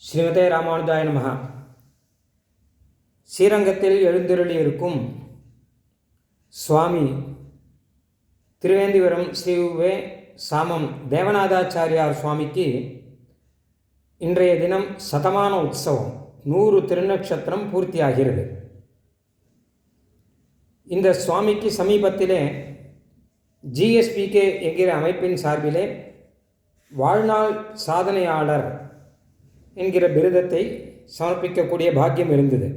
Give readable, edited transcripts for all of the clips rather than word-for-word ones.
ஸ்ரீமதே ராமானுஜாய நமஹ. ஸ்ரீரங்கத்தில் எழுந்தருளியிருக்கும் சுவாமி திருவேந்திபுரம் ஸ்ரீ வே. சாமம் தேவநாதாச்சாரியார் சுவாமிக்கு இன்றைய தினம் சதமான உற்சவம், 100 திருநக்ஷத்திரம் பூர்த்தியாகிறது. இந்த சுவாமிக்கு சமீபத்திலே ஜிஎஸ்பிகே என்கிற அமைப்பின் சார்பிலே வாழ்நாள் சாதனையாளர் என்கிற விருதத்தை சமர்ப்பிக்கக்கூடிய பாக்கியம் இருந்தது.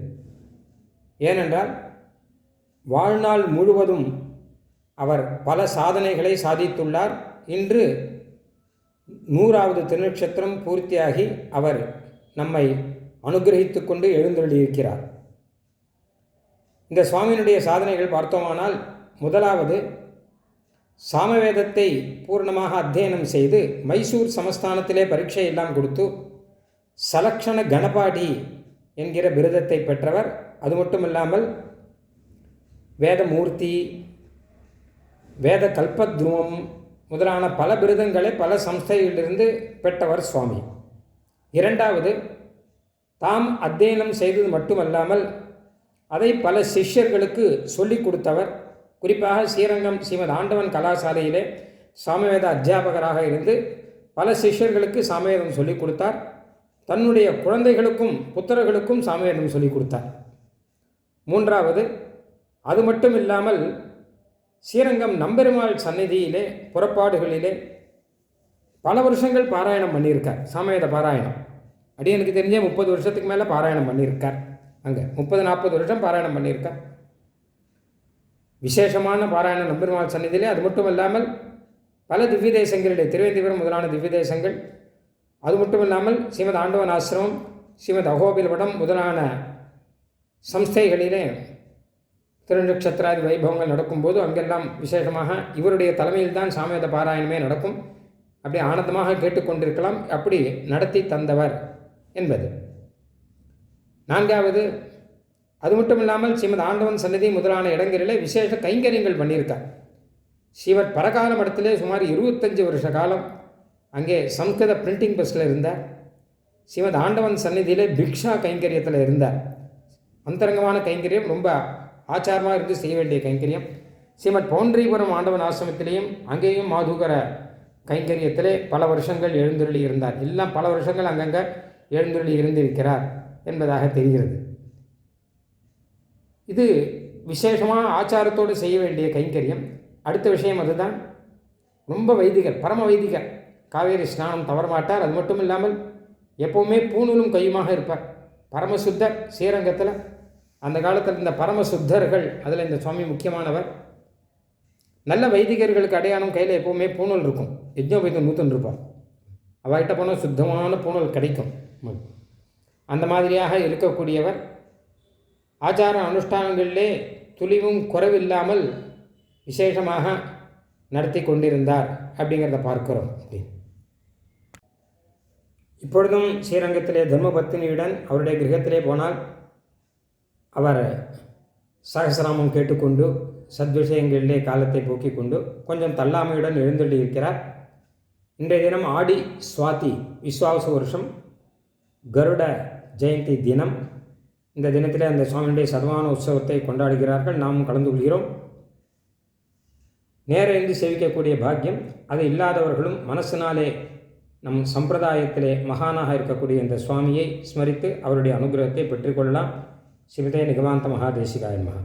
ஏனென்றால் வாழ்நாள் முழுவதும் அவர் பல சாதனைகளை சாதித்துள்ளார். இன்று 100வது திருநக்ஷத்திரம் பூர்த்தியாகி அவர் நம்மை அனுகிரகித்து கொண்டு எழுந்தருளியிருக்கிறார். இந்த சுவாமியினுடைய சாதனைகள் பார்த்தோமானால், முதலாவது சாமவேதத்தை பூர்ணமாக அத்தியனம் செய்து மைசூர் சமஸ்தானத்திலே பரீட்சை எல்லாம் கொடுத்து சலக்ஷண கணபாடி என்கிற விருதத்தை பெற்றவர். அது மட்டுமில்லாமல் வேதமூர்த்தி, வேத கல்பத்ருவம் முதலான பல விருதங்களை பல சம்ஸ்தையிலிருந்து பெற்றவர் சுவாமி. இரண்டாவது, தாம் அத்தியனம் செய்தது மட்டுமல்லாமல் அதை பல சிஷ்யர்களுக்கு சொல்லிக் கொடுத்தவர். குறிப்பாக ஸ்ரீரங்கம் ஸ்ரீமத் ஆண்டவன் கலாசாலையிலே சாமவேத அத்தியாபகராக இருந்து பல சிஷ்யர்களுக்கு சாமவேதம் சொல்லிக் கொடுத்தார். தன்னுடைய குழந்தைகளுக்கும் புத்தர்களுக்கும் சாமவேதம் சொல்லிக் கொடுத்தார். மூன்றாவது, அது மட்டும் இல்லாமல் ஸ்ரீரங்கம் நம்பெருமாள் சந்நிதியிலே புறப்பாடுகளிலே பல வருஷங்கள் பாராயணம் பண்ணியிருக்கார். சாமவேத பாராயணம் எனக்கு தெரிஞ்ச 30 வருஷத்துக்கு மேலே பாராயணம் பண்ணியிருக்கார். அங்கே 30-40 வருஷம் பாராயணம் பண்ணியிருக்கார். விசேஷமான பாராயணம் நம்பெருமாள் சந்நிதியிலே. அது மட்டும் இல்லாமல் பல திவ்ய தேசங்களிலே, திருவேந்திபுரம் முதலான திவ்ய தேசங்கள், அது மட்டும் இல்லாமல் ஸ்ரீமத் ஆண்டவன் ஆசிரமம், ஸ்ரீமத் அகோபிலவடம் முதலான சம்ஸ்தைகளிலே திருநக்ஷத்திராதி வைபவங்கள் நடக்கும்போது அங்கெல்லாம் விசேஷமாக இவருடைய தலைமையில்தான் சாமவேத பாராயணமே நடக்கும். அப்படி ஆனந்தமாக கேட்டுக்கொண்டிருக்கலாம். அப்படி நடத்தி தந்தவர் என்பது. நான்காவது, அது மட்டும் இல்லாமல் ஸ்ரீமத் ஆண்டவன் சன்னதி முதலான இடங்களிலே விசேஷ கைங்கரியங்கள் பண்ணியிருக்கார். ஸ்ரீமத் பரகால மடத்திலே சுமார் 25 வருஷ காலம் அங்கே சம்ஸ்கிருத பிரிண்டிங் ப்ரெஸ்ஸில் இருந்தார். ஸ்ரீமத் ஆண்டவன் சந்நிதியிலே பிக்ஷா கைங்கரியத்தில் இருந்தார். அந்தரங்கமான கைங்கரியம், ரொம்ப ஆச்சாரமாக இருந்து செய்ய வேண்டிய கைங்கரியம். ஸ்ரீமத் பவுண்டரிபுரம் ஆண்டவன் ஆசிரமத்திலேயும் அங்கேயும் மாதுகர கைங்கரியத்திலே பல வருஷங்கள் எழுந்தருளி இருந்தார். எல்லாம் பல வருஷங்கள் அங்கங்கே எழுந்தருளி இருந்திருக்கிறார் என்பதாக தெரிகிறது. இது விசேஷமாக ஆச்சாரத்தோடு செய்ய வேண்டிய கைங்கரியம். அடுத்த விஷயம் அதுதான். ரொம்ப வைதிகர், பரம வைதிகர். காவேரி ஸ்நானம் தவறமாட்டார். அது மட்டும் இல்லாமல் எப்போவுமே பூணூலும் கையுமாக இருப்பார். பரமசுத்தர். ஸ்ரீரங்கத்தில் அந்த காலத்தில் இந்த பரமசுத்தர்கள், அதில் இந்த சுவாமி முக்கியமானவர். நல்ல வைதிகர்களுக்கு அடையாளம் கையில் எப்போவுமே பூணூல் இருக்கும். யஜ்ஞோபைத்தம் நூற்றுன்னு இருப்பார். அவர்கிட்ட போனால் சுத்தமான பூணூல் கிடைக்கும். அந்த மாதிரியாக இருக்கக்கூடியவர். ஆச்சார அனுஷ்டானங்களிலே துளிவும் குறைவில்லாமல் விசேஷமாக நடத்தி கொண்டிருந்தார் அப்படிங்கிறத பார்க்கிறோம். இப்பொழுதும் ஸ்ரீரங்கத்திலே தர்மபத்தினியுடன் அவருடைய கிரகத்திலே போனால் அவர் சகசிராமம் கேட்டுக்கொண்டு சத்விஷயங்களிலே காலத்தை போக்கிக் கொண்டு கொஞ்சம் தள்ளாமையுடன் எழுந்தள்ளி இருக்கிறார். இன்றைய தினம் ஆடி சுவாதி விஸ்வாவச வருஷம் கருட ஜெயந்தி தினம். இந்த தினத்திலே அந்த சுவாமியுடைய சதமான உற்சவத்தை கொண்டாடுகிறார்கள். நாமும் கலந்து கொள்கிறோம். நேரிருந்து சேவிக்கக்கூடிய பாக்கியம் அது இல்லாதவர்களும் மனசினாலே நம் சம்பிரதாயத்திலே மகானாக இருக்கக்கூடிய இந்த சுவாமியை ஸ்மரித்து அவருடைய அனுகிரகத்தை பெற்றுக்கொள்ளலாம். ஸ்ரீமதே நிகமாந்த மகாதேசிகாய நமஹ.